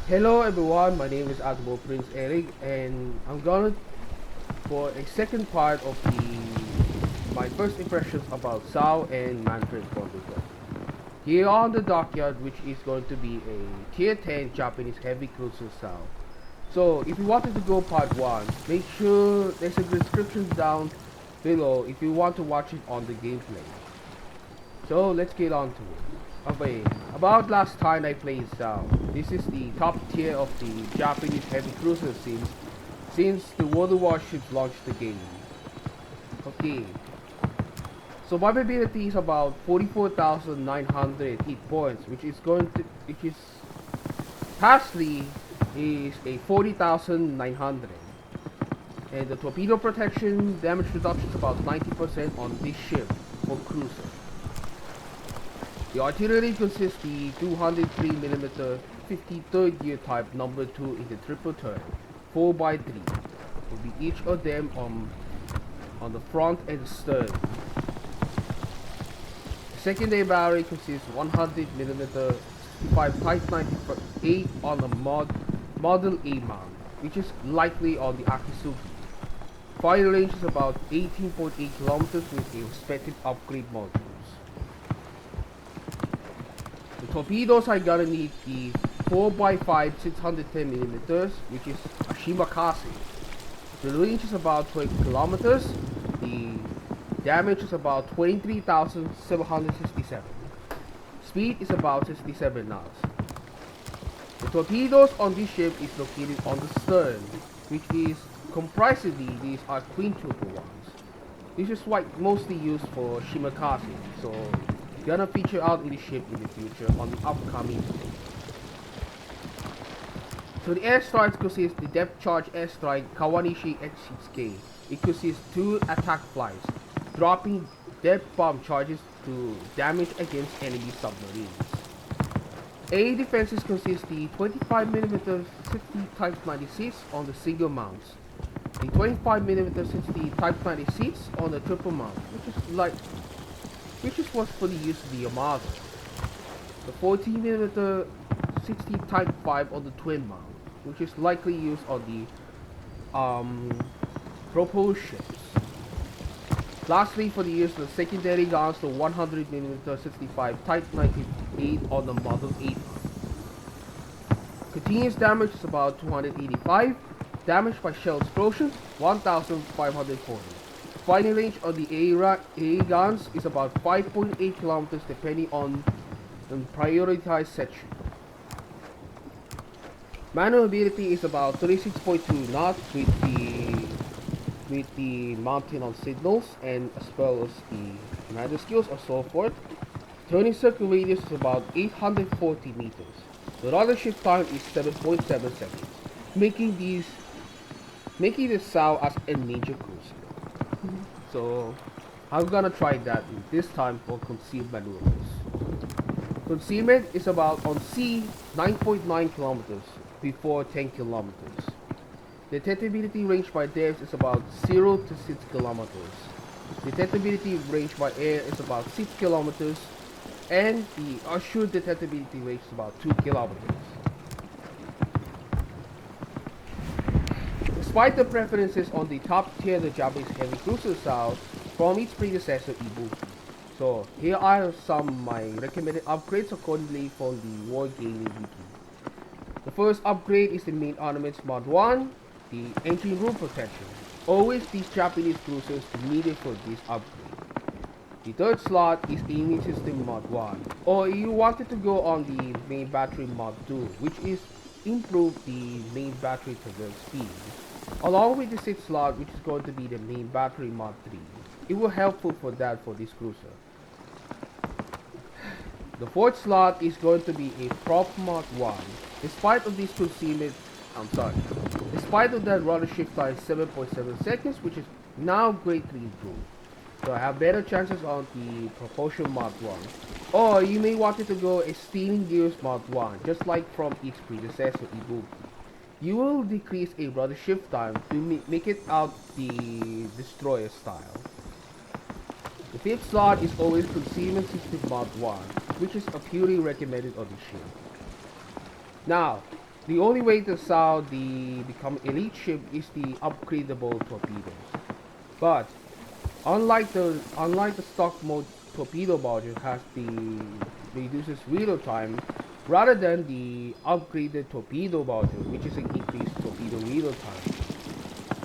Hello everyone, my name is Admiral Prince Eric and I'm gonna for a second part of the my first impressions about Sao and Manfred Conductor. Here on the dockyard, which is going to be a tier 10 Japanese heavy cruiser Sao. So if you wanted to go part 1, make sure there's a description down below if you want to watch it on the gameplay. So let's get on to it. Okay, about last time I played Sao. This is the top tier of the Japanese heavy cruisers since the World Warships launched the game. Okay, survivability is about 44,900 hit points, which is pastly is a 40,900, and the torpedo protection damage reduction is about 90% on this ship for cruiser. The artillery consists the 203mm 53rd year type number 2 in the triple turret, 4x3, will be each of them on the front and stern. The secondary battery consists 100mm 5 Type 98 on the Model A mount, which is likely on the Akisugi. Fire range is about 18.8 km with a respective upgrade modules. The torpedoes are gonna need the 4x5 610mm, which is a Shimakase. The range is about 20 kilometers. The damage is about 23,767. Speed is about 67 knots. The torpedoes on this ship is located on the stern, which is comprisively these are twin turbo ones. This is what mostly used for Shimakase, so gonna feature out in the ship in the future on the upcoming video. So the airstrikes consist the depth charge airstrike Kawanishi X6K. It consists 2 attack flights, dropping depth bomb charges to damage against enemy submarines. Air defenses consist the 25mm 60 Type 96 on the single mounts, the 25mm 60 Type 96 on the triple mount, which is what's for the use of the Armada. The 14mm 60 Type 5 on the twin mount, which is likely used on the proposed ships. Lastly, for the use of the secondary guns, the 100mm 65 Type 98 on the Model 8 mount. Continuous damage is about 285, damage by shell explosions 1,540. Firing range on the A guns is about 5.8 kilometers depending on the prioritized section. Maneuverability is about 36.2 knots with the mounting on signals and as well as the commander skills or so forth. Turning circle radius is about 840 meters. The rudder shift time is 7.7 seconds, making this Sao as a major cruiser. So I'm gonna try that this time for concealed maneuvers. Concealment is about on sea 9.9 kilometers before 10 kilometers. Detectability range by depth is about 0 to 6 kilometers. Detectability range by air is about 6 kilometers, and the assured detectability range is about 2 kilometers. Despite the preferences on the top tier of the Japanese heavy cruiser Sao from its predecessor Ibuki. So here are some of my recommended upgrades accordingly from the Wargaming Wiki. The first upgrade is the main armaments mod 1, the engine room protection. Always these Japanese cruisers needed for this upgrade. The third slot is aiming system mod 1, or you wanted to go on the main battery mod 2, which is improve the main battery traverse speed. Along with the sixth slot, which is going to be the main battery mod 3. It will helpful for that for this cruiser. The fourth slot is going to be a prop mod 1. Despite of this concealment, despite of that rudder shift time 7.7 seconds, which is now greatly improved. So I have better chances on the propulsion mod 1. Or you may want it to go a steering gears mod 1, just like from its predecessor Ibuki. You will decrease a rudder shift time to make it out the destroyer style. The fifth slot is always concealment system mod 1, which is a purely recommended on the ship. Now, The only way to sell the become elite ship is the upgradable torpedoes. But unlike the stock mode torpedo module has the reduces reload time rather than the upgraded torpedo module, which is an increased torpedo reload time.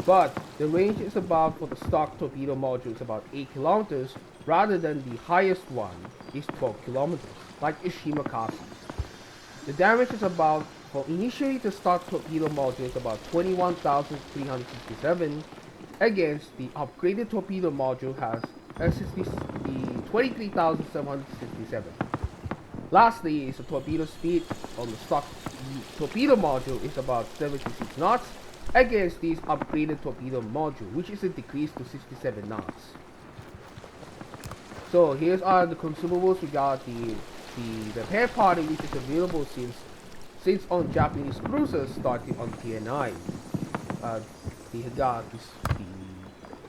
But the range is about for the stock torpedo module is about 8 kilometers rather than the highest one is 12 kilometers, like Ishimakaze. The damage is about for initially the stock torpedo module is about 21,367 against the upgraded torpedo module has the 23,767. Lastly is the torpedo speed on the stock torpedo module is about 76 knots against this upgraded torpedo module, which is a decrease to 67 knots. So here's are the consumables. We got the repair party, which is available since on Japanese cruisers starting on tier 9. The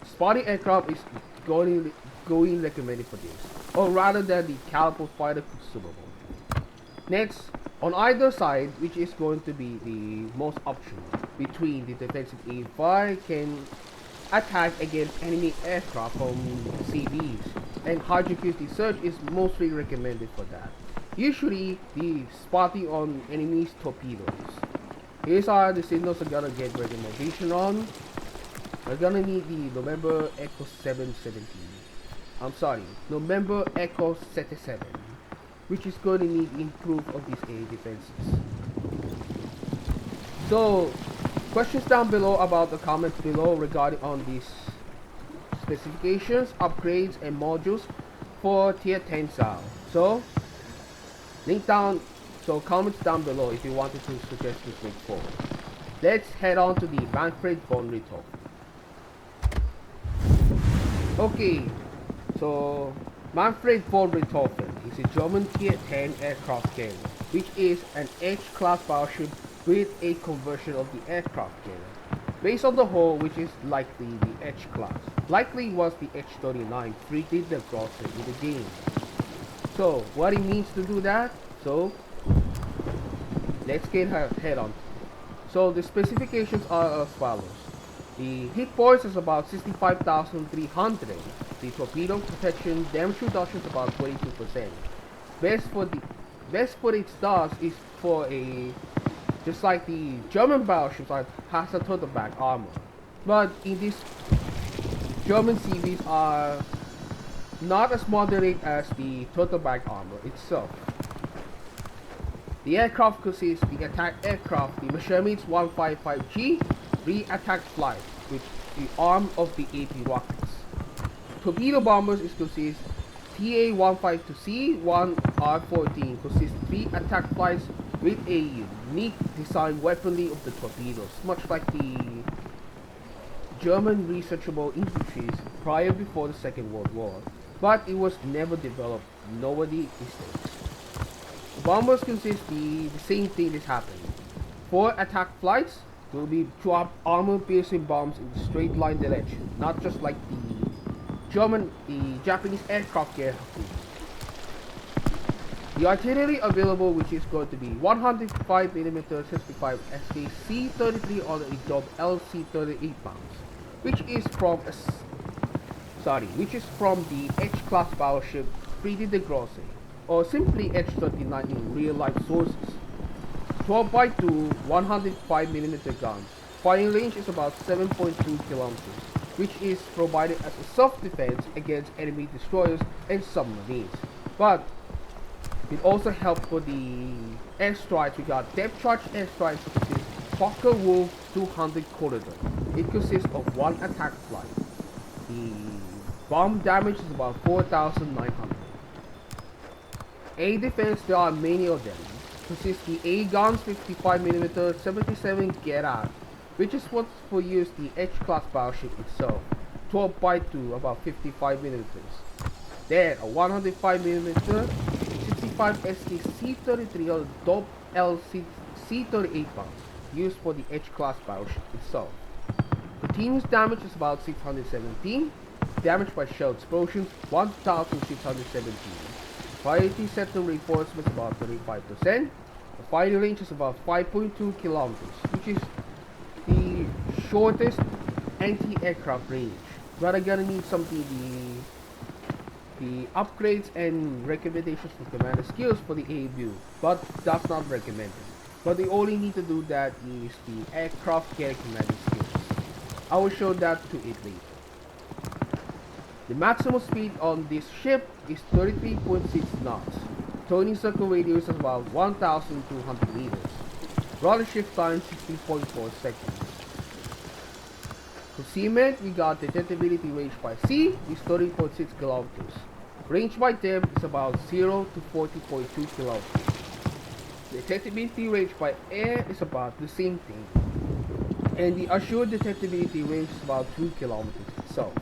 spotting aircraft is going recommended for this, or rather than the caliber fighter consumable. Next, on either side, which is going to be the most optional between the defensive A5 can attack against enemy aircraft from CVs, and hydrophilic search is mostly recommended for that. Usually, the spotting on enemies torpedoes. Here's are the signals I'm gonna get recommendation on. We're gonna need the November Echo 717. I'm sorry, November Echo 77, which is going to need improve of these air defenses. So, questions down below about the comments below regarding on these specifications, upgrades, and modules for tier 10 SAL. So, comments down below if you wanted to suggest this link forward. Let's head on to the Manfred von Richthofen. Okay, so Manfred von Richthofen is a German tier 10 aircraft carrier, which is an H-class battleship with a conversion of the aircraft carrier. Based on the hull, which is likely the H-class. Likely was the H-39 treated the crosser in the game. So, what it means to do that? So, let's get head on. So, the specifications are as follows. The hit points is about 65,300. The torpedo protection damage reduction is about 22%. Best for its does is for a just like the German battleships has a turtleback armor, but in this German CVs are not as moderate as the turtleback armor itself. The aircraft consists the attack aircraft, the Warships 155G, 3 attack flights with the arm of the AP rockets. Torpedo bombers consists TA-152C, 1R-14 consists 3 attack flights with a unique design weaponry of the torpedoes, much like the German researchable infantry prior before the Second World War, but it was never developed. Nobody is there. The bombers consist the same thing is happening. 4 attack flights will be drop armor-piercing bombs in the straight line direction, not just like the Japanese aircraft carrier. The artillery available, which is going to be 105mm 65 SK C-33 or a Dub LC-38 bombs, which is from the H-class battleship Friedrich de Grosse, or simply H-39 in real-life sources. 12x2 105mm guns. Firing range is about 7.2 kilometers, which is provided as a self-defense against enemy destroyers and submarines. But it also helps for the airstrikes. We got depth charge airstrikes, which is Fokker Wolf 200 Corridor. It consists of 1 attack flight. The bomb damage is about 4,900. A defense, there are many of them. Consists the A guns 55mm 77 Gerard, which is what's for use the H-class battleship itself. 12x2 about 55mm. Then a 105mm 65 SK C-33 or Dub LC C-38 bombs used for the H-class battleship itself. Continuous damage is about 617. Damage by shell explosions 1,617. Priority sector reinforcements about 35%. The firing range is about 5.2 kilometers, which is the shortest anti-aircraft range. But I'm gonna need something the upgrades and recommendations for commander skills for the A build, but that's not recommended. But they only need to do that is the aircraft carrier commander skills. I will show that to it later. The maximum speed on this ship is 33.6 knots. Turning circle radius is about 1,200 meters. Rudder shift time 16.4 seconds. Concealment, we got detectability range by sea is 30.6 kilometers. Range by depth is about 0 to 40.2 kilometers. Detectability range by air is about the same thing. And the assured detectability range is about 2 kilometers itself.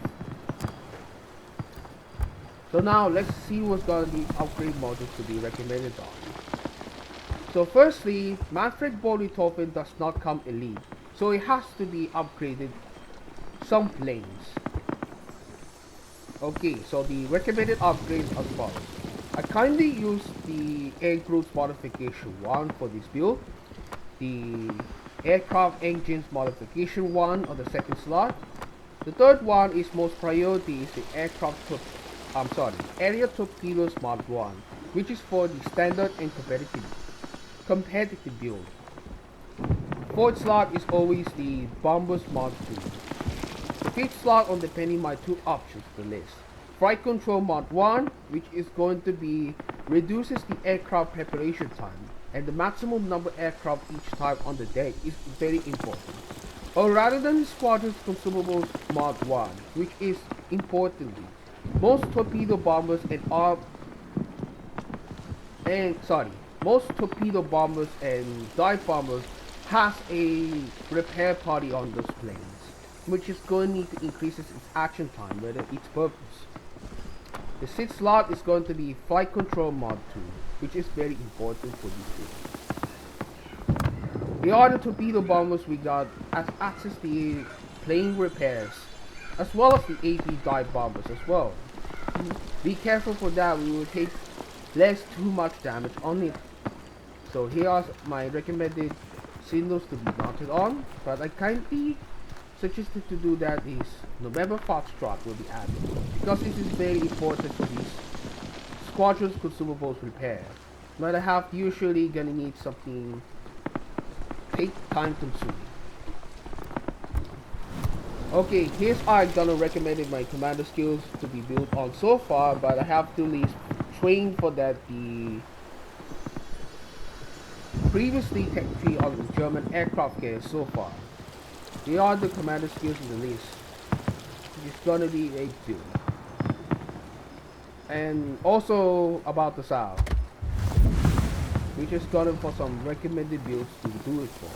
So now let's see what's gonna be upgrade modules to be recommended on. So firstly, Manfred Richthofen does not come elite, so it has to be upgraded some planes. Okay, so the recommended upgrades as follows. I kindly use the Air Groups Modification 1 for this build, the Aircraft Engines Modification 1 on the second slot. The third one is most priority is the Area Torpedoes Mod 1, which is for the standard and competitive build. Fourth slot is always the Bombers Mod 2. The fifth slot on depending my two options for the list. Flight Control Mod 1, which is going to be reduces the aircraft preparation time, and the maximum number of aircraft each time on the deck is very important. Or rather than Squadron's Consumables Mod 1, which is importantly, most torpedo bombers most torpedo bombers and dive bombers has a repair party on those planes, which is going to need to increase its action time, whether its purpose. The sixth slot is going to be Flight Control Mod 2, which is very important for this game. The other torpedo bombers we got access to the plane repairs, as well as the AP dive bombers as well. Be careful for that, we will take too much damage on it. So here are my recommended signals to be mounted on, but I kindly suggested to do that is November Foxtrot will be added, because it is very important for these squadrons consumables repair. But I have usually gonna need something take time consuming. Okay, here's I'm gonna recommend my commander skills to be built on so far, but I have to at least train for that the previously Tech 3 on the German aircraft carrier so far. They are the commander skills in the list. It's gonna be a build. And also about the South, we just got them for some recommended builds to do it for.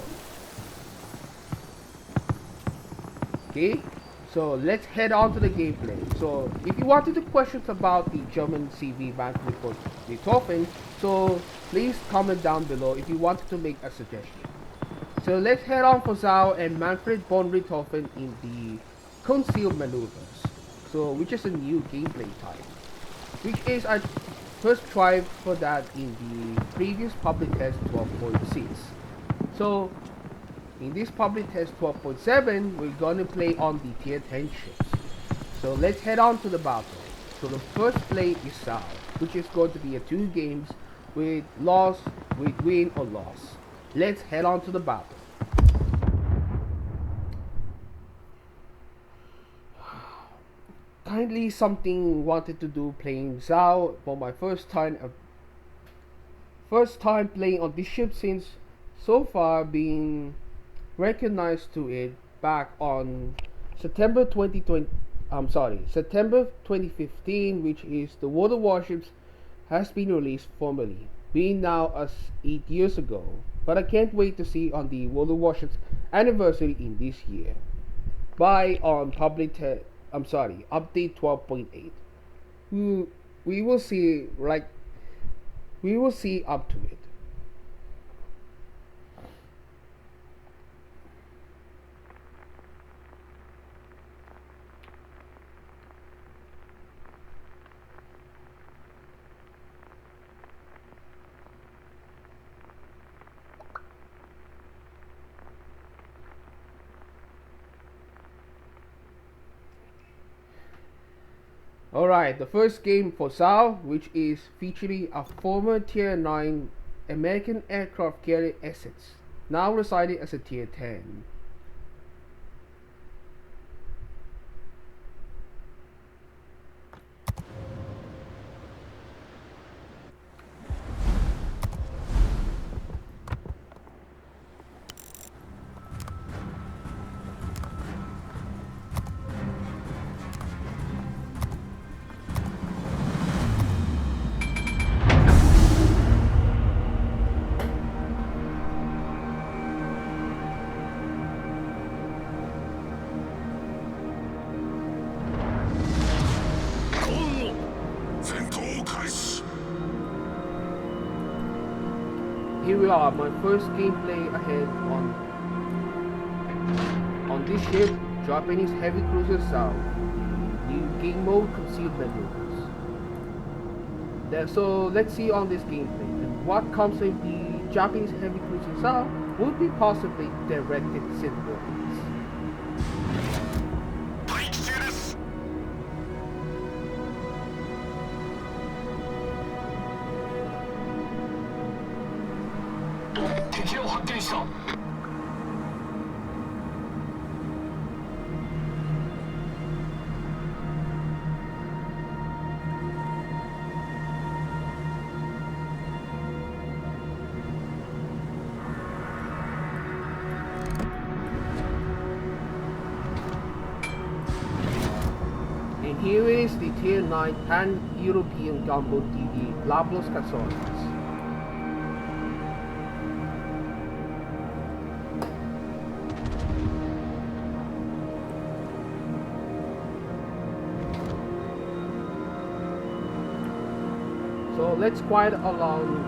Okay, so let's head on to the gameplay. So if you wanted to questions about the German CV Manfred for Richthofen, so please comment down below if you wanted to make a suggestion. So let's head on for Zhao and Manfred von Richthofen in the concealed maneuvers. So which is a new gameplay type, which is I first tried for that in the previous public test 12.6. So in this public test 12.7, we're gonna play on the tier 10 ships. So let's head on to the battle. So the first play is Zhao, which is going to be a 2 games with win or loss. Let's head on to the battle. Kindly something wanted to do playing Zhao for my first time playing on this ship since so far being recognized to it back on September 2015, which is the World of Warships has been released formally, being now as 8 years ago. But I can't wait to see on the World of Warships anniversary in this year. By on update 12.8. We will see up to it. Alright, the first game for Sal, which is featuring a former Tier 9 American aircraft carrier Essex, now residing as a Tier 10. Here we are, my first gameplay ahead on this ship, Japanese heavy cruiser Sal. New game mode, concealed maneuvers. So let's see on this gameplay. And what comes with the Japanese heavy cruiser Sal would be possibly directed synth weapons. And here is the Tier 9 Pan-European gunboat DD Lablos Casones. So let's quiet along.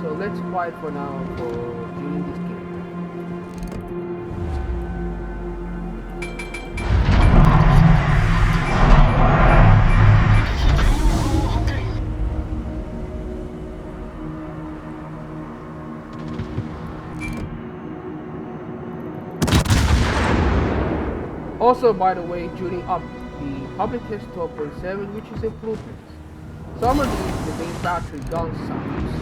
So let's quiet for now for during this game. Also, by the way, tuning up the public test 12.7, which is improvements. Some of these, the main battery gun sounds.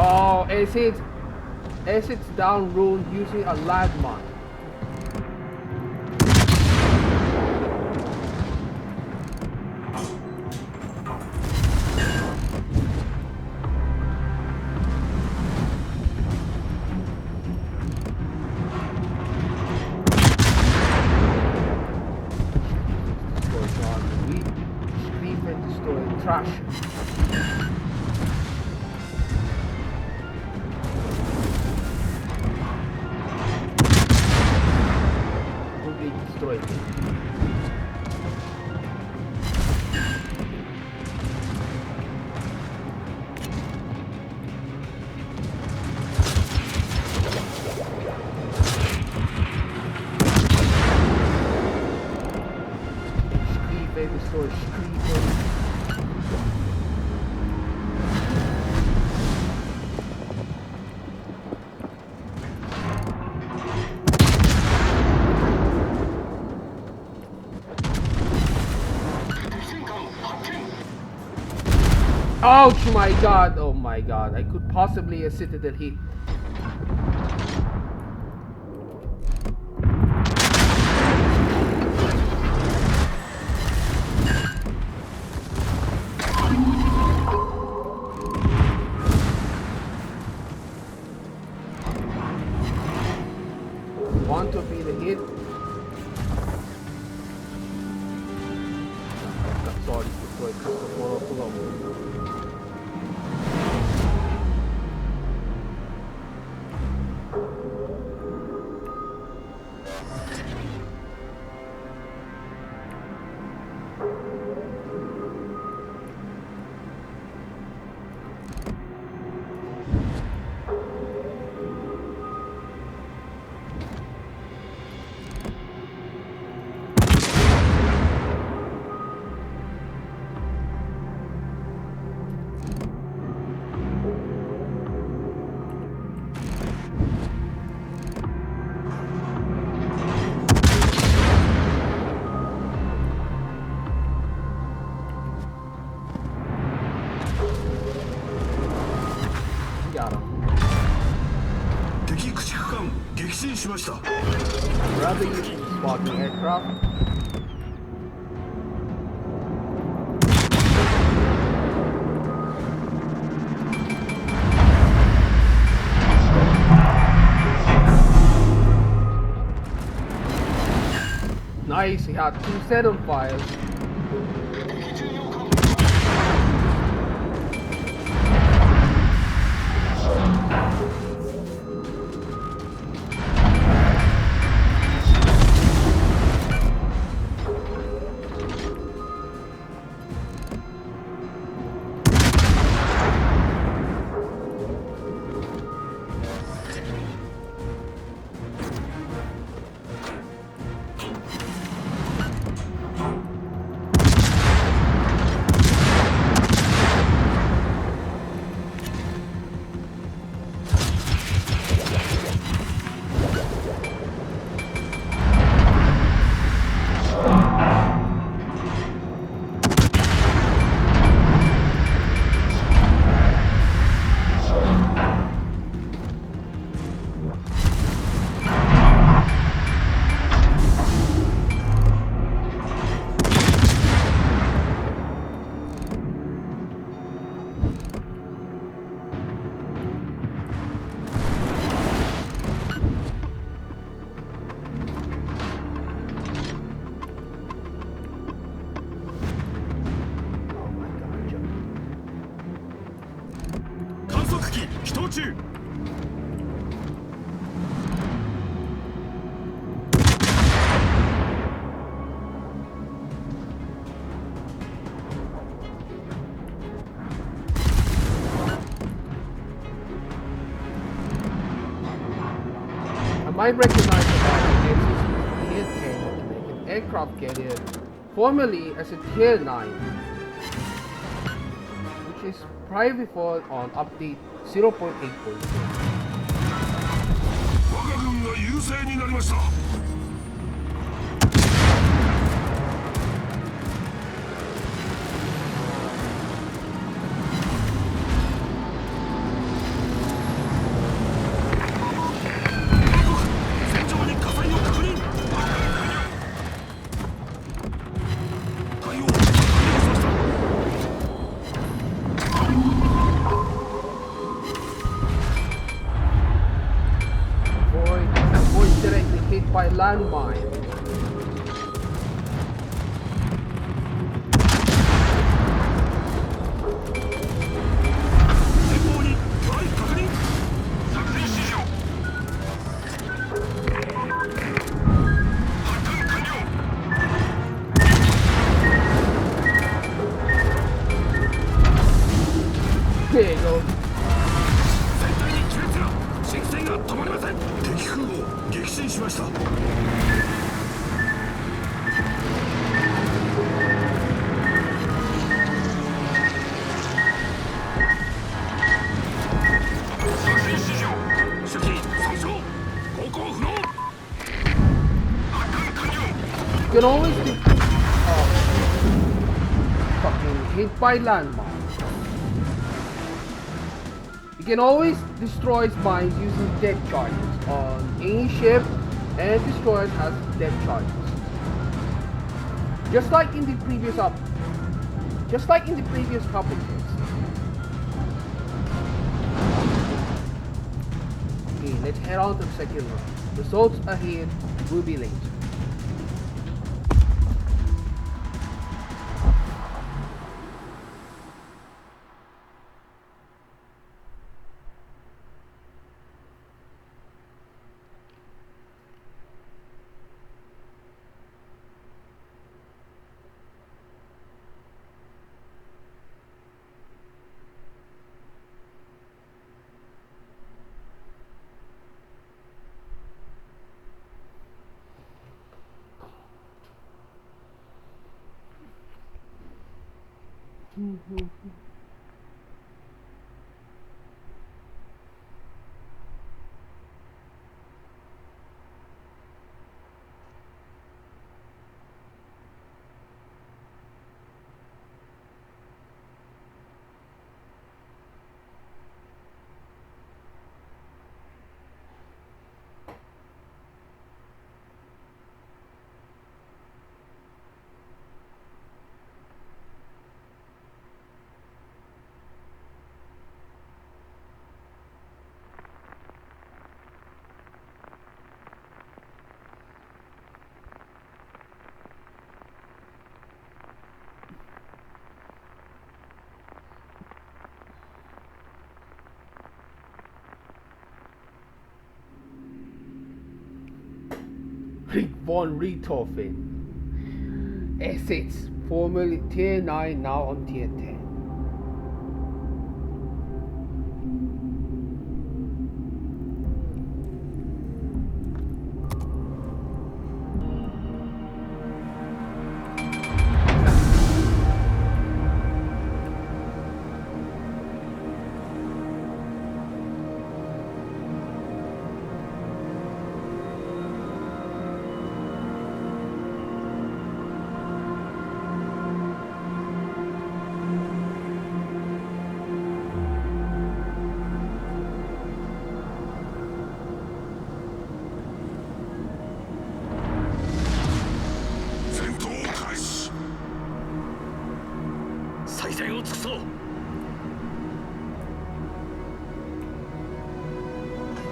Oh, acids down rule using a landmine. Scream and destroy trash. Destroyed it. Destroy ouch, my god, oh my god, I could possibly a citadel hit. Want to be the hit. Sorry, destroy Christopher. 艦撃沈しました。 Rather using spotting aircraft. Nice, he had 2 setup fires. I might recognize the body as Tier 10 an aircraft carrier, formerly as a Tier 9, which is probably before on update 0.8.4. 我が軍が優勢になりました。 Avoid directly hit by landmine. There you go. 敵空母撃沈しました。 You can always fucking hit by landmine. You can always destroy mines using depth charges on any ship, and destroyers has depth charges. Just like in the previous couple games. Okay, let's head on to the second round. Results ahead will be later. von Richthofen. Assets, formerly Tier 9, now on Tier 10.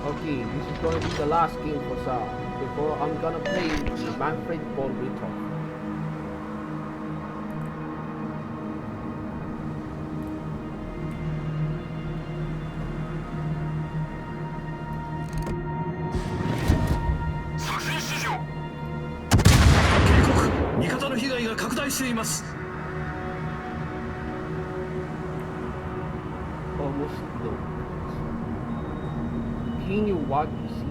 Okay, this is going to be the last game for Sal before I'm gonna play the Manfred von Richthofen. Almost no. Can you what you see?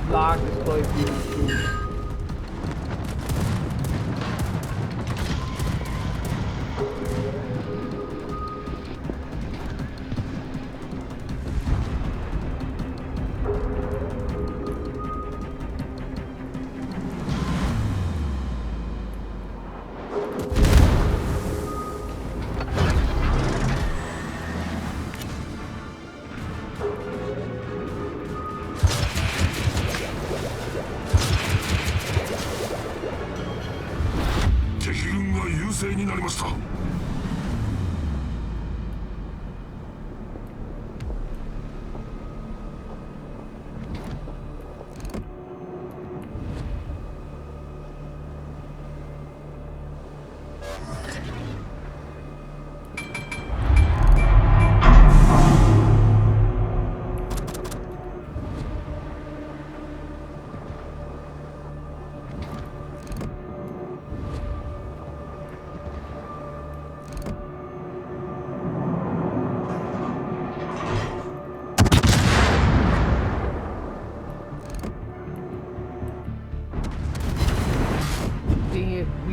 Block is going to be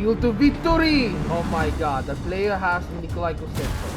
Field to victory! Oh my god, the player has Nikolai Kosetso.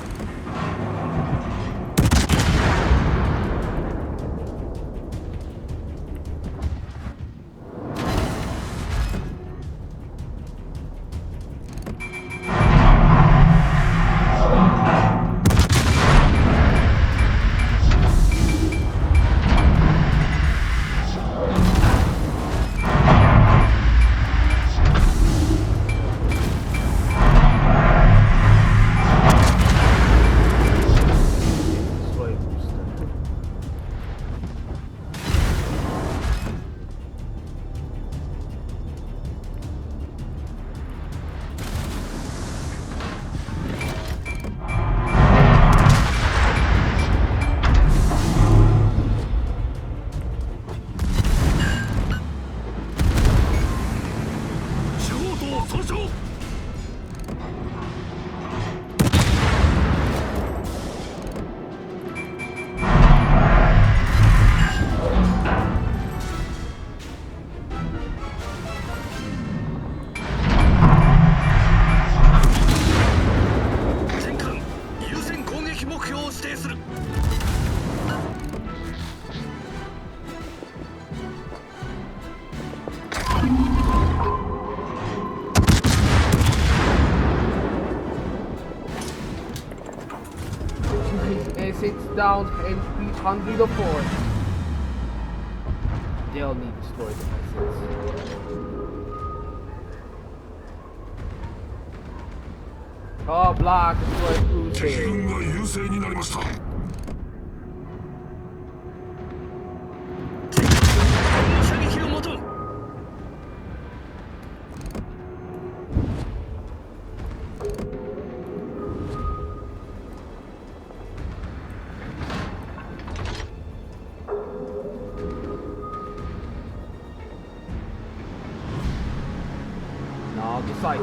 Sits down and 104. They'll need to destroy the assets. Oh, block, destroy 敵 cruiser. 軍が優勢になりました。射撃を持とう。Now decide.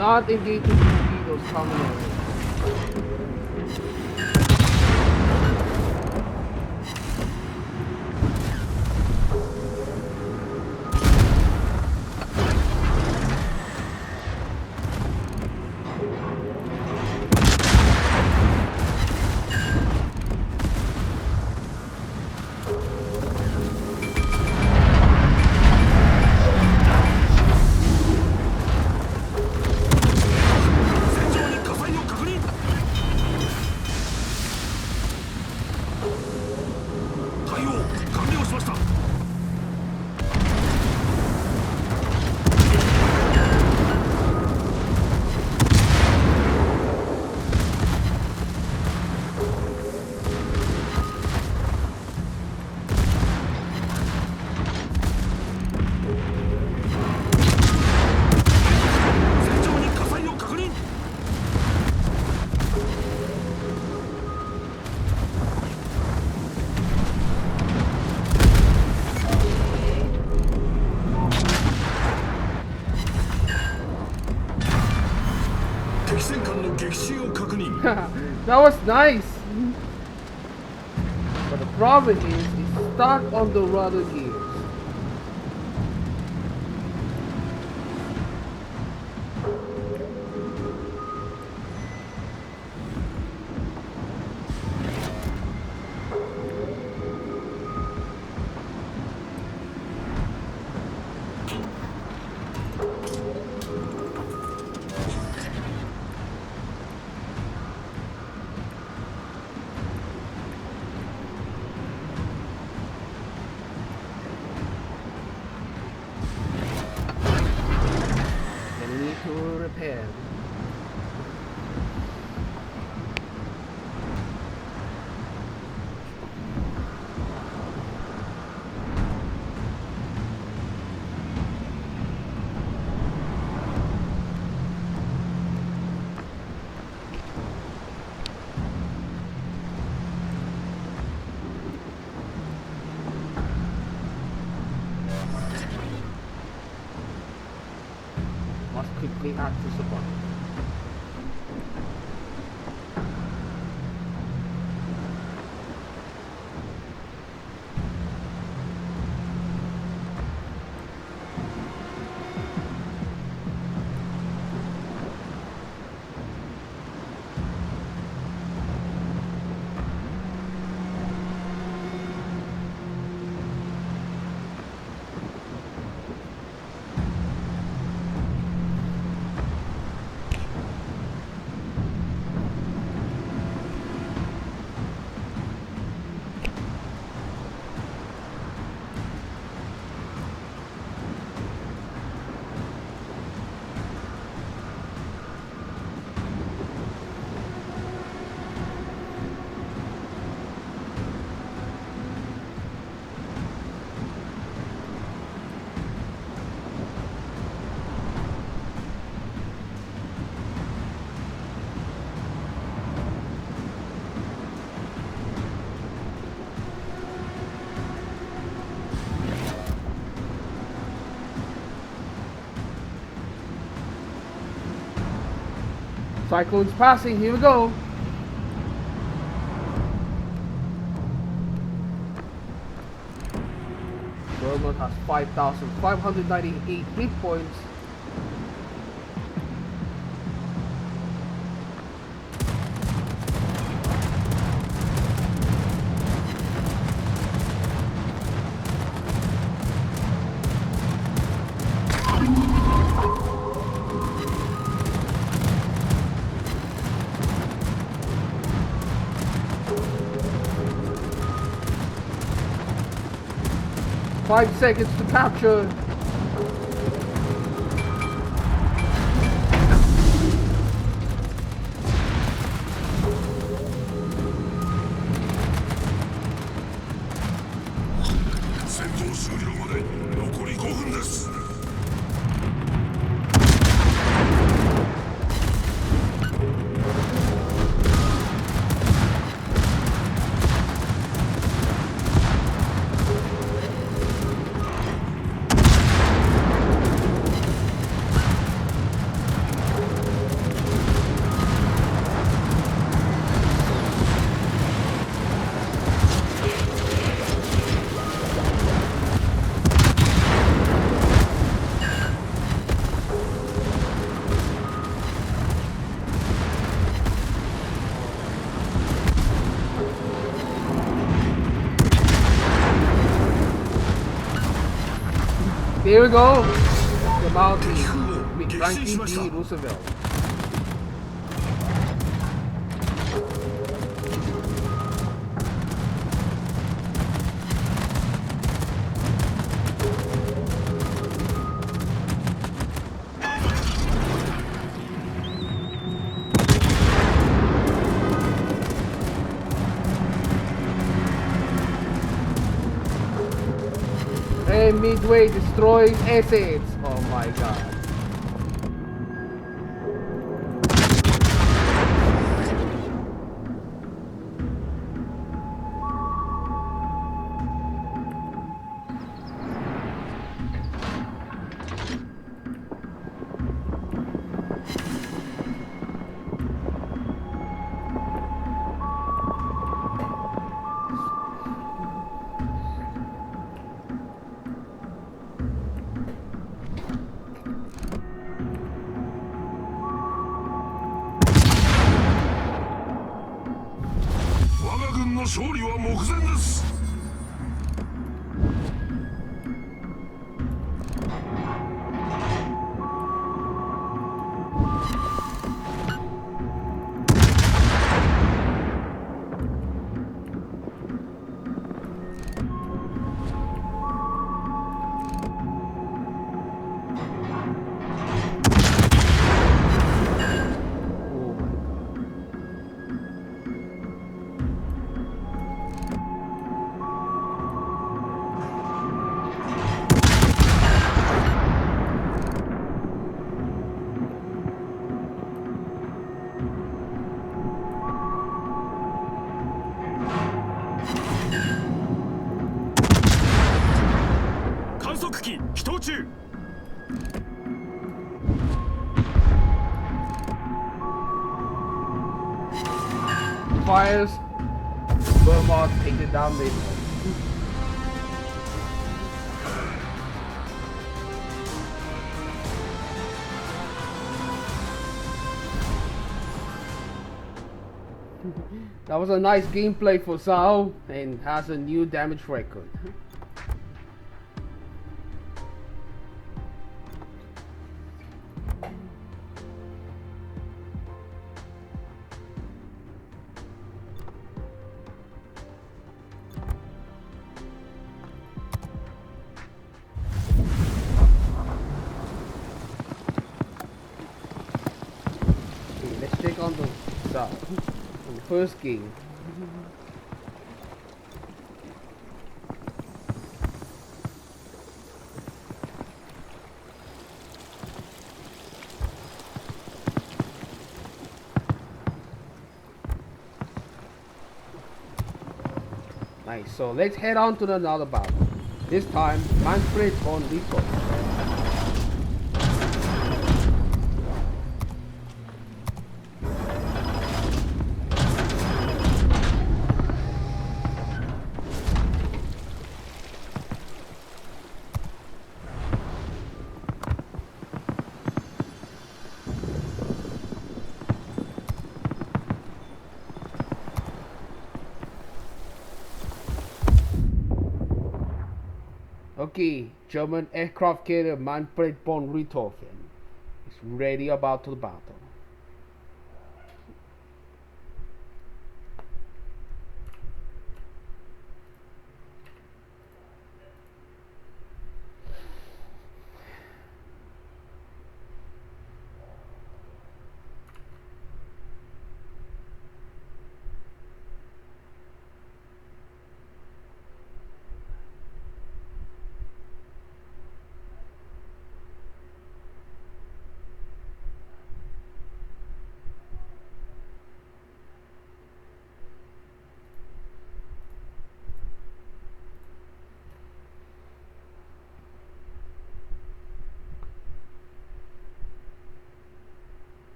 not engaging torpedoes coming in. That was nice. But the problem is, it's stuck on the rudder gears. Repair. Must quickly add to support. Cyclone's passing, here we go. Dortmund has 5,598 hit points. Five seconds to capture. There we go. The Mountie, 敵艦を the 撃沈し Franklin ました D. Roosevelt. And Midway destroys assets. Oh my god. Fires. Vermont take it down later. That was a nice gameplay for Sao and has a new damage record. Let's check on the Sao. On the first game. Nice, so let's head on to another battle. This time, Manfred on Richthofen. Okay, German aircraft carrier Manfred von Richthofen is ready about to battle.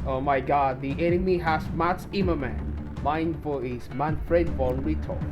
Oh my god, the enemy has Mats Immerman. Mine is Manfred von Richthofen.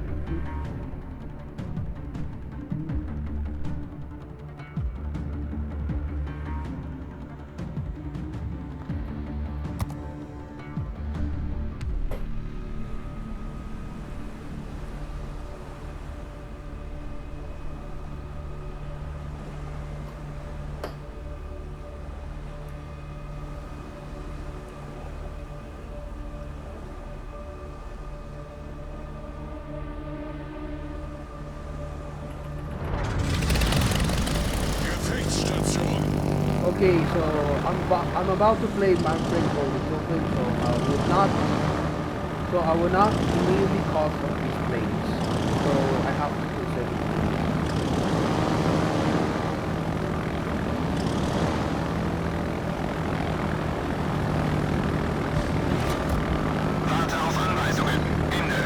Gefechtsstation. Okay, so I'm about to play Manfred von Richthofen, so I will not immediately cause of these planes. So I have to consider. Warte auf Anweisungen. Ende.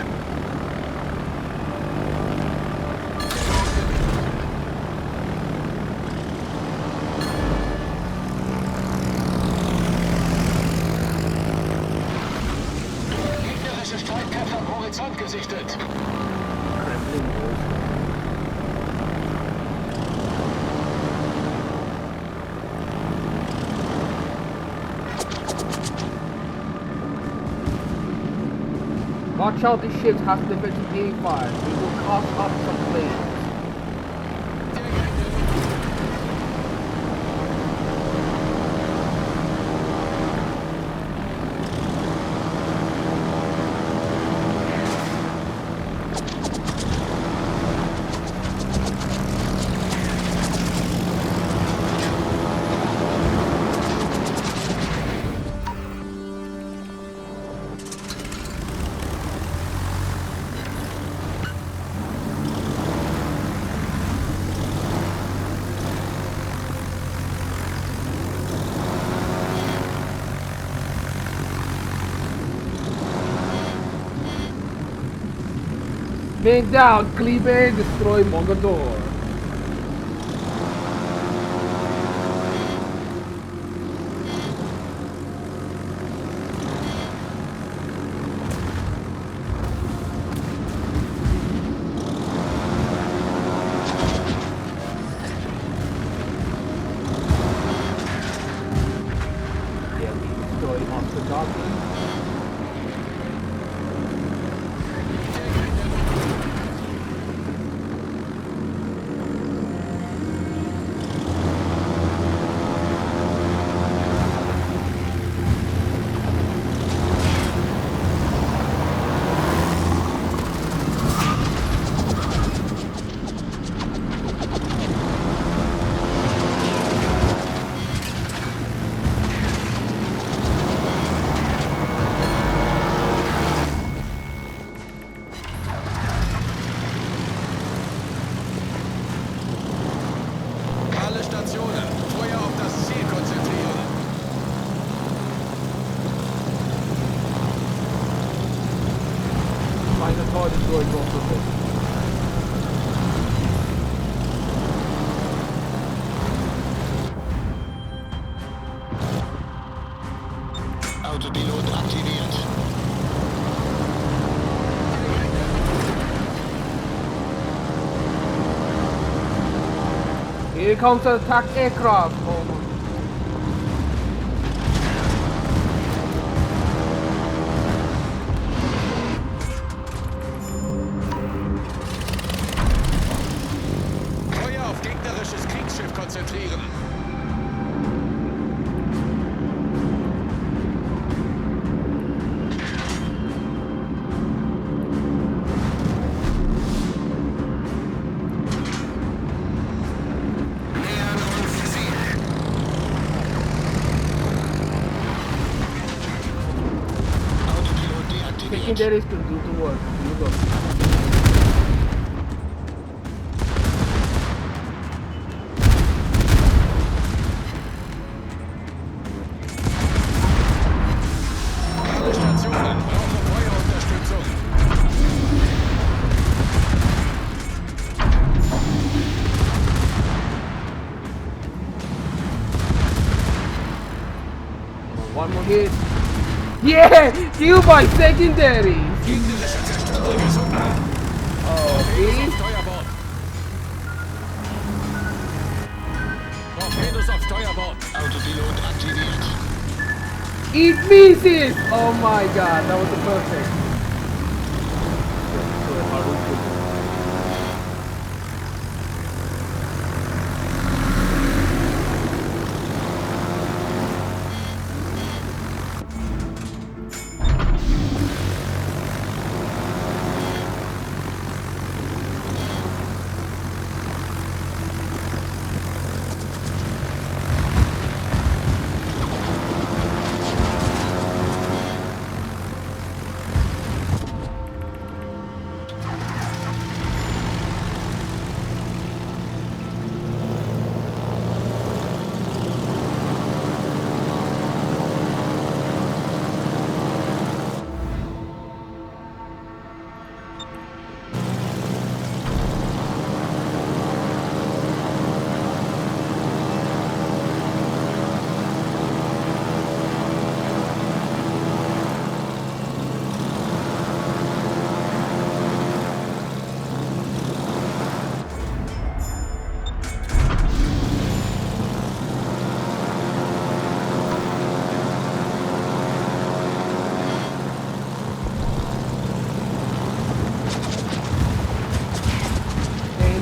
Gegnerische Streitkräfte am Horizont gesichtet. Kremlin Wolf. Watch out, these ships have defensive aim fire. It will cost up some planes. Man down, Cleveland, destroy Mogador. Yeah, we destroy Mogador. Alle Stationen. Feuer auf das Ziel konzentrieren. Find a car destroyed also good. Autopilot aktiviert. Here comes an attack aircraft. Oh my. Feuer auf gegnerisches Kriegsschiff konzentrieren. Nähern uns Ziel. Autopilot deaktiviert. Secondary is to do the work. You go. Alle Stationen brauchen Feuerunterstützung. One more hit. Yeah, kill by secondaries. Gegnerische Zerstörer gesunken. Torpedos Okay. auf Steuerbord. Torpedos auf Steuerbord. Autopilot aktiviert. It misses. Oh my god, that was perfect.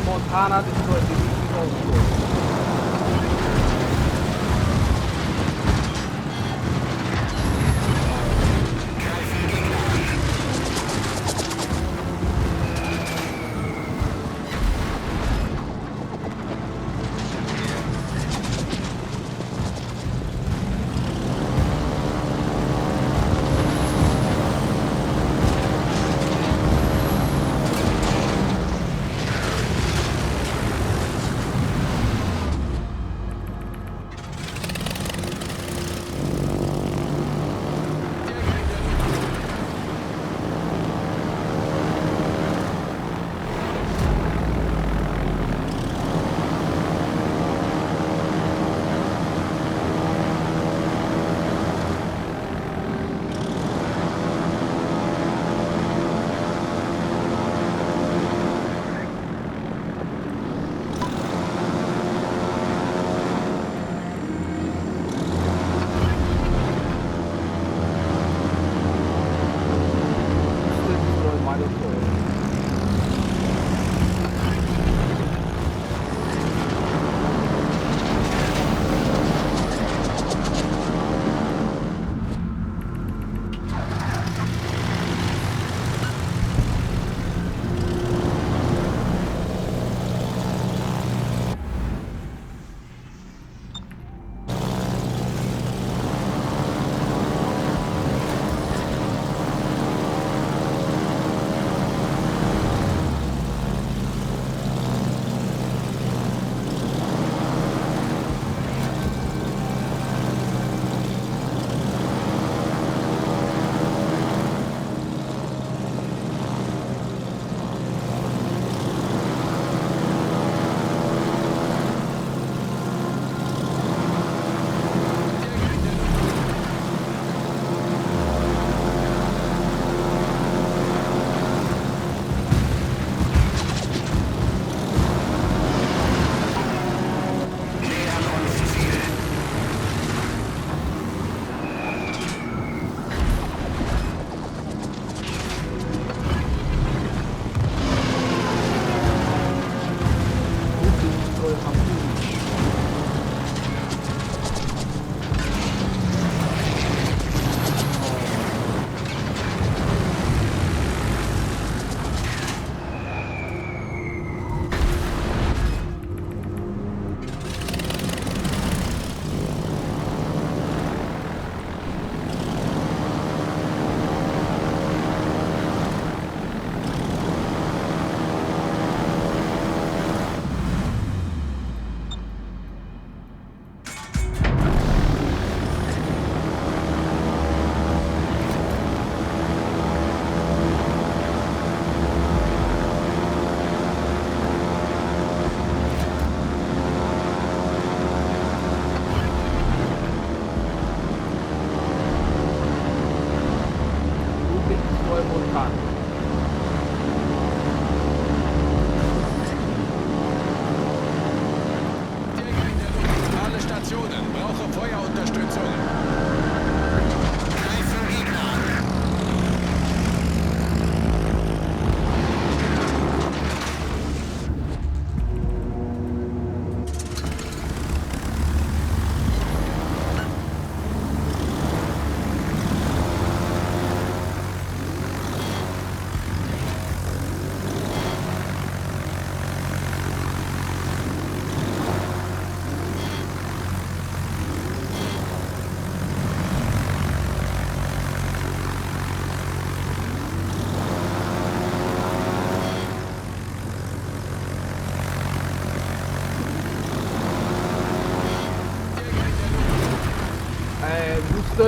Montana destroyed the Richthofen.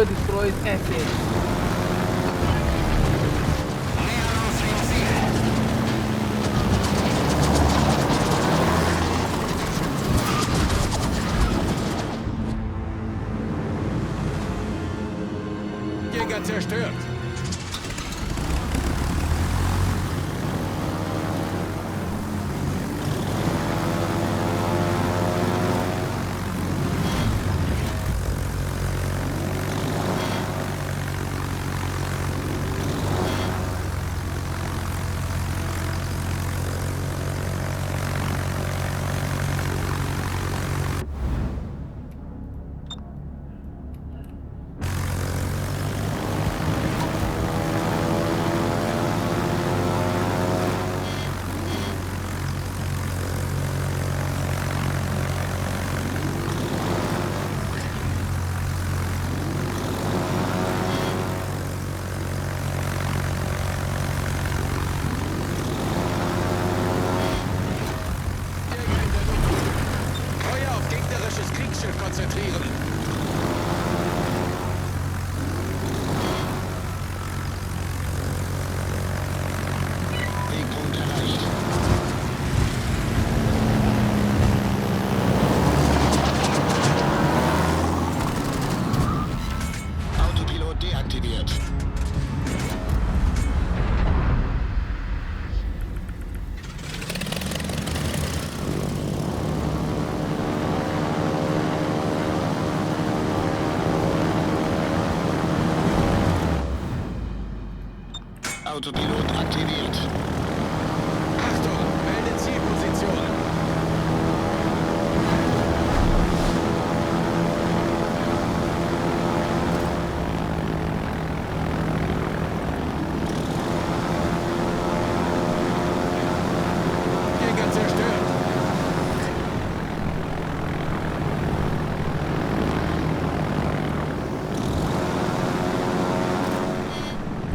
Torpedo destroys SS. Jäger zerstört. Konzentrieren. Wegpunkt erreicht. Autopilot deaktiviert. Autopilot aktiviert. Achtung, melde Zielposition. Jäger zerstört.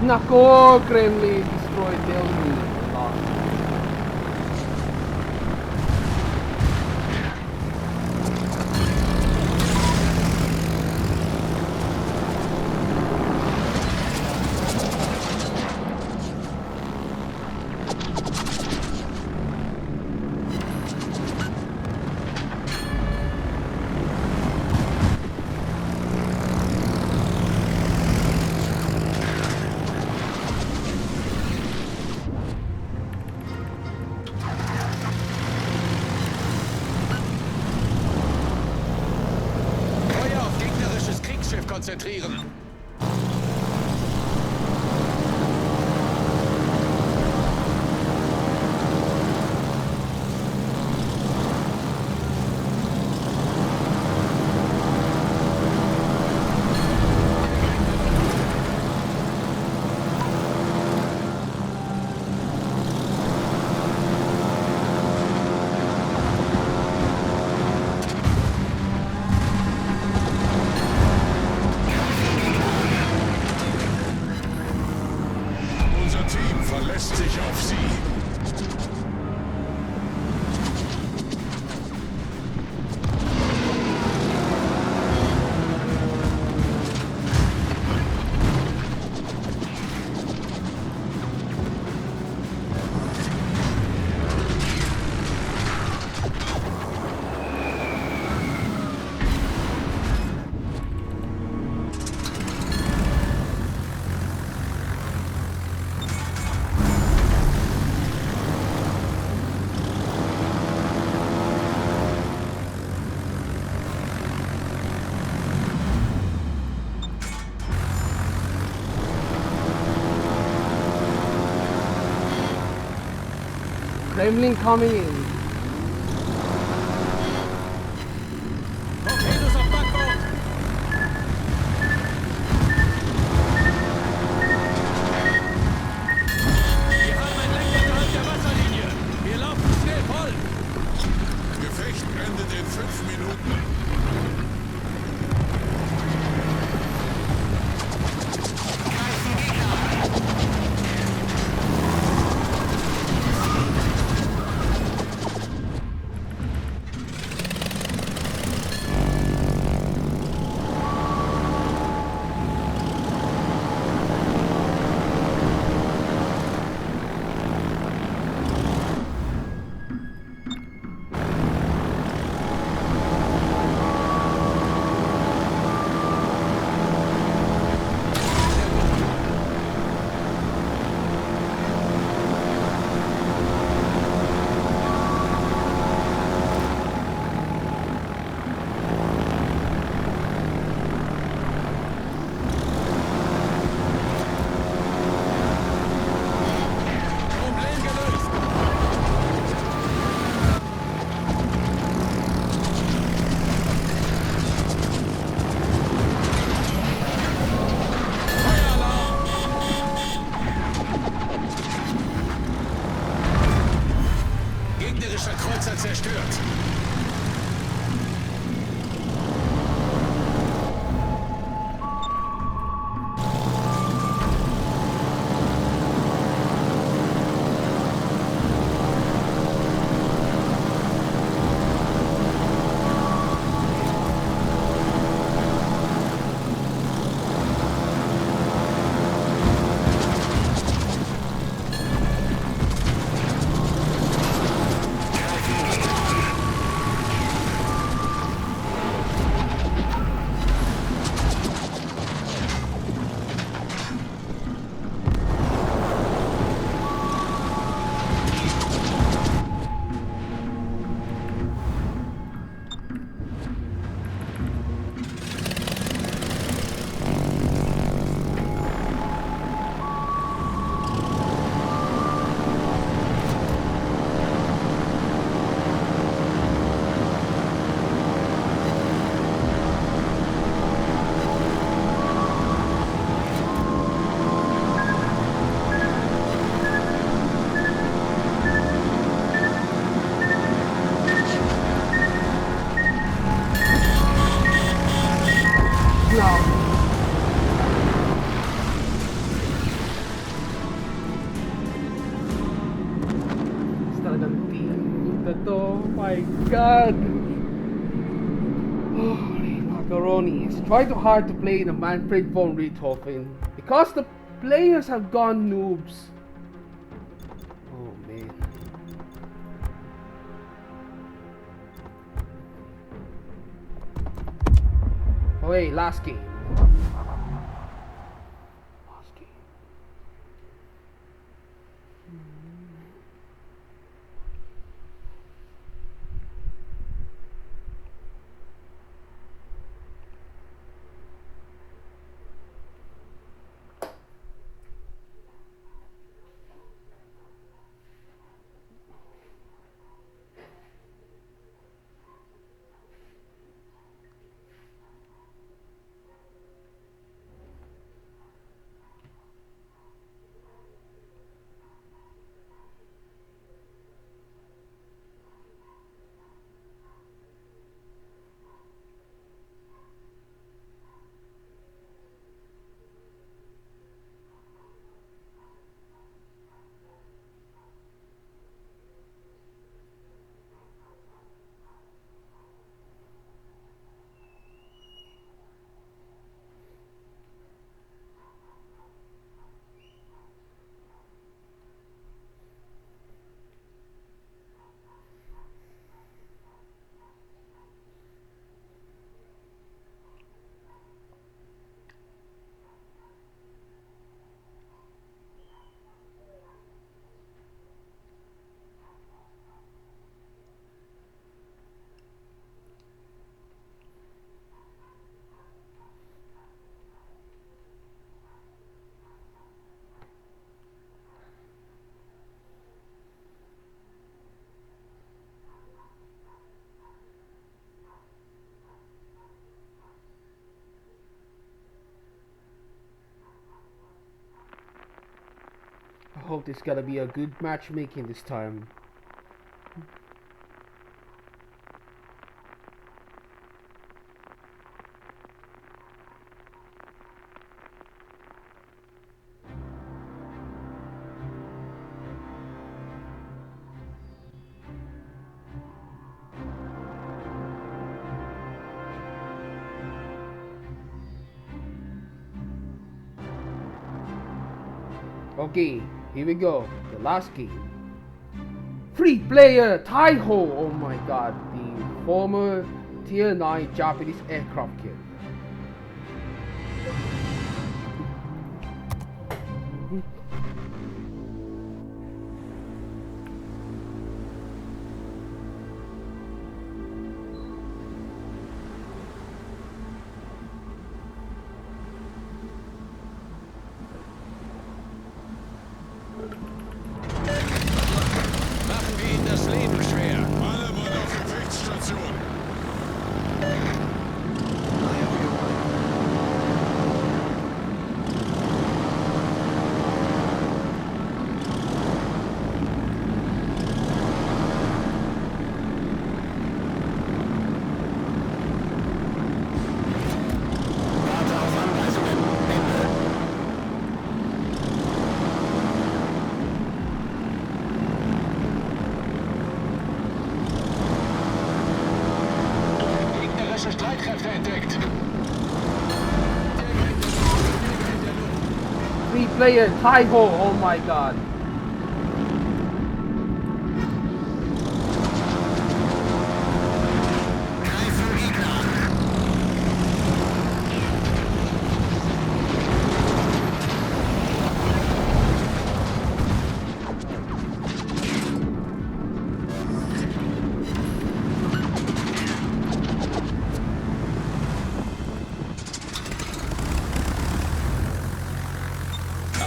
Nako, Kremlin destroyed Delhi. Lost. Feuer auf gegnerisches Kriegsschiff konzentrieren. Unser Team verlässt sich auf Sie. Kremlin coming in. Torpedos auf Backbord. Wir haben ein Leck unterhalb der Wasserlinie. Wir laufen schnell voll. Gefecht endet in 5 Minuten. Feindlicher Kreuzer zerstört. Oh my god! Holy macaronis. Try too hard to play the Manfred von Richthofen because the players have gone noobs. Oh man. Oh wait, last game. Last game. I hope this gotta be a good matchmaking this time. Okay, here we go. The last game. Free player Taiho. Oh my god, the former Tier 9 Japanese aircraft carrier. Machen wir ihnen das Leben schwer. Alle Mann auf Gefechtsstation. Naja, Streitkräfte entdeckt. 3-player Taiho, oh my god. Greifen Gegner.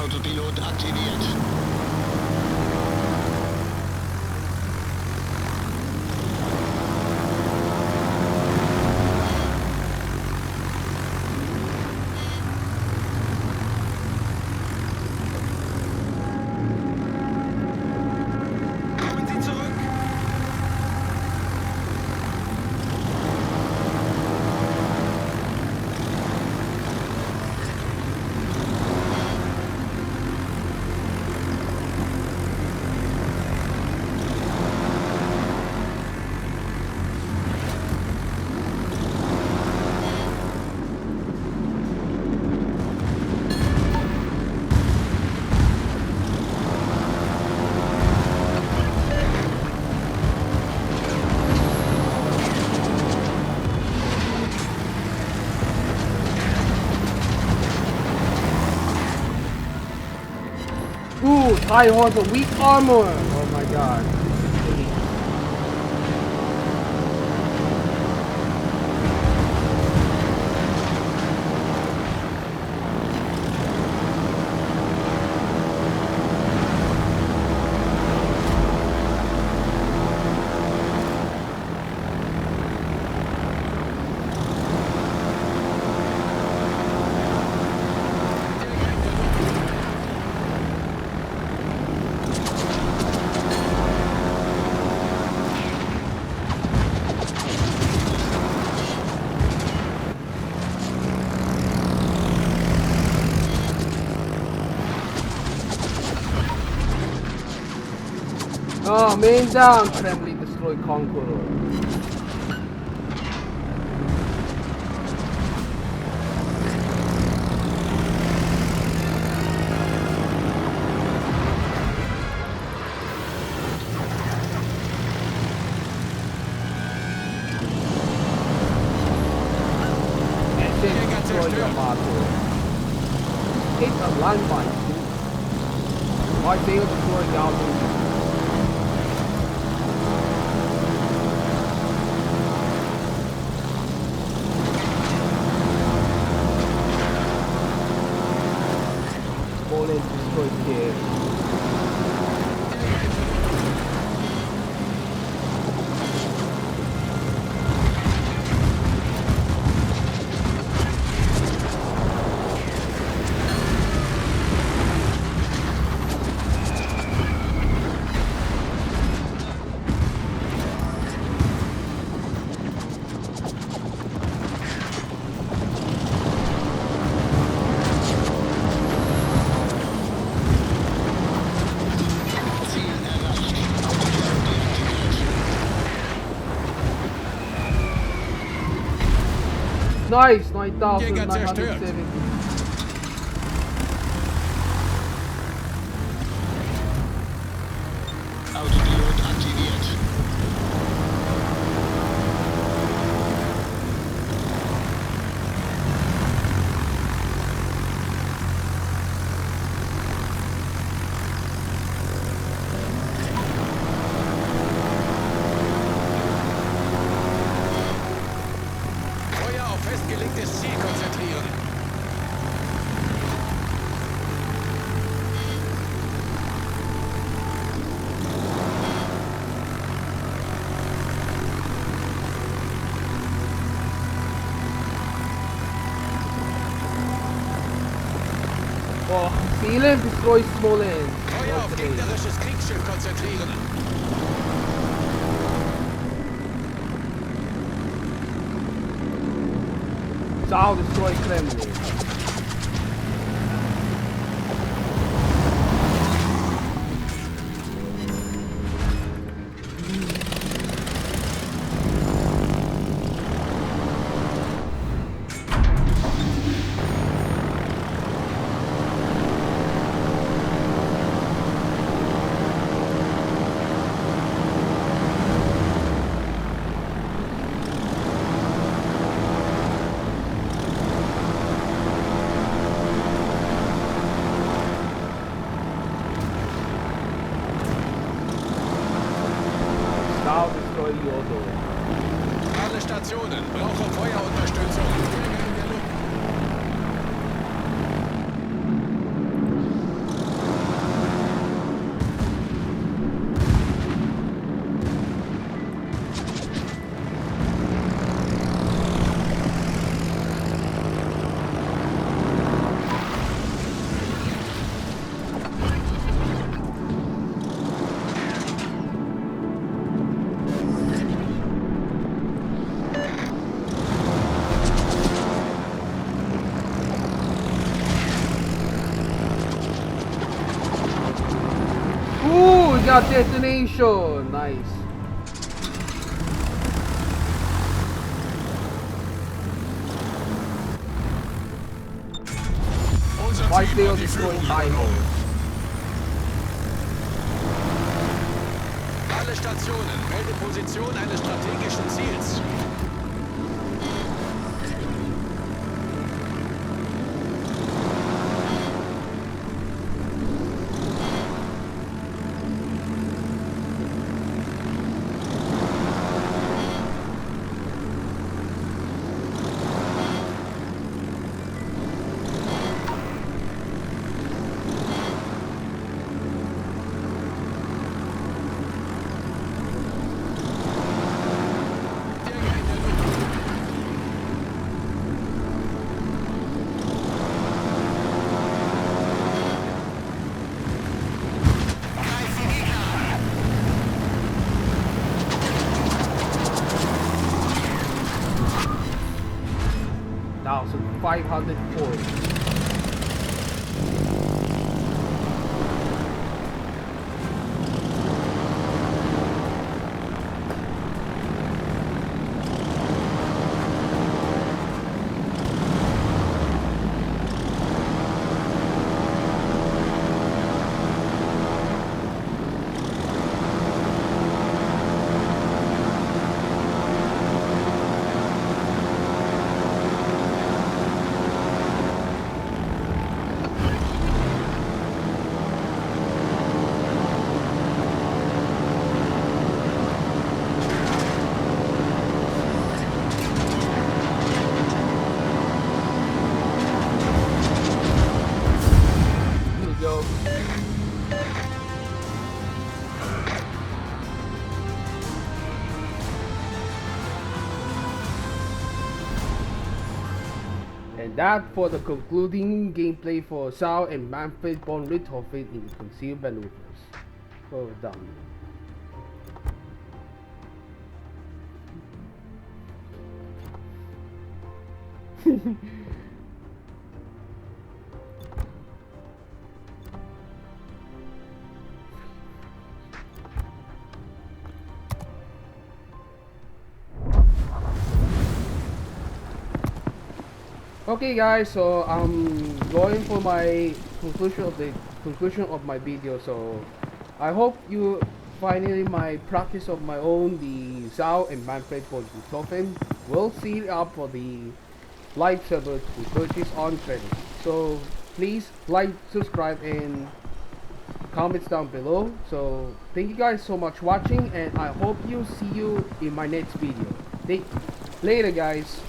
Autopilot aktiviert. Kommen Sie zurück. Ooh, Taiho has a weak armor. Oh my god. Oh, main down, friendly destroy Conqueror. And then destroy Yamato. Hit a landmine too. Why they destroy Yamato? Destroy kid. Nice, 9,970. Autopilot aktiviert. Feuer auf festgelegtes Ziel konzentrieren. Oh, Sealand destroys Smolensk. Feuer auf Okay. gegnerisches Kriegsschiff konzentrieren. Zao destroy Kremlin. Sao destroy Yodo. Alle Stationen, brauche Feuerunterstützung. Jäger in der Luft. Ooh, we got detonation. Nice. Unser Why Team they hat are die destroying Führung High übernommen. Alle Stationen, melde Position eines strategischen Ziels. Now, so 500 points. Here we go. And that for the concluding gameplay for Sao and Manfred von Richthofen in concealed maneuvers. Well done. Okay guys, so I'm going for my conclusion of my video. So I hope you finally my practice of my own, the Zhao and Manfred for Richthofen will seal up for the live server to purchase on credit. So please like, subscribe and comments down below. So thank you guys so much watching, and I hope you see you in my next video. Later guys.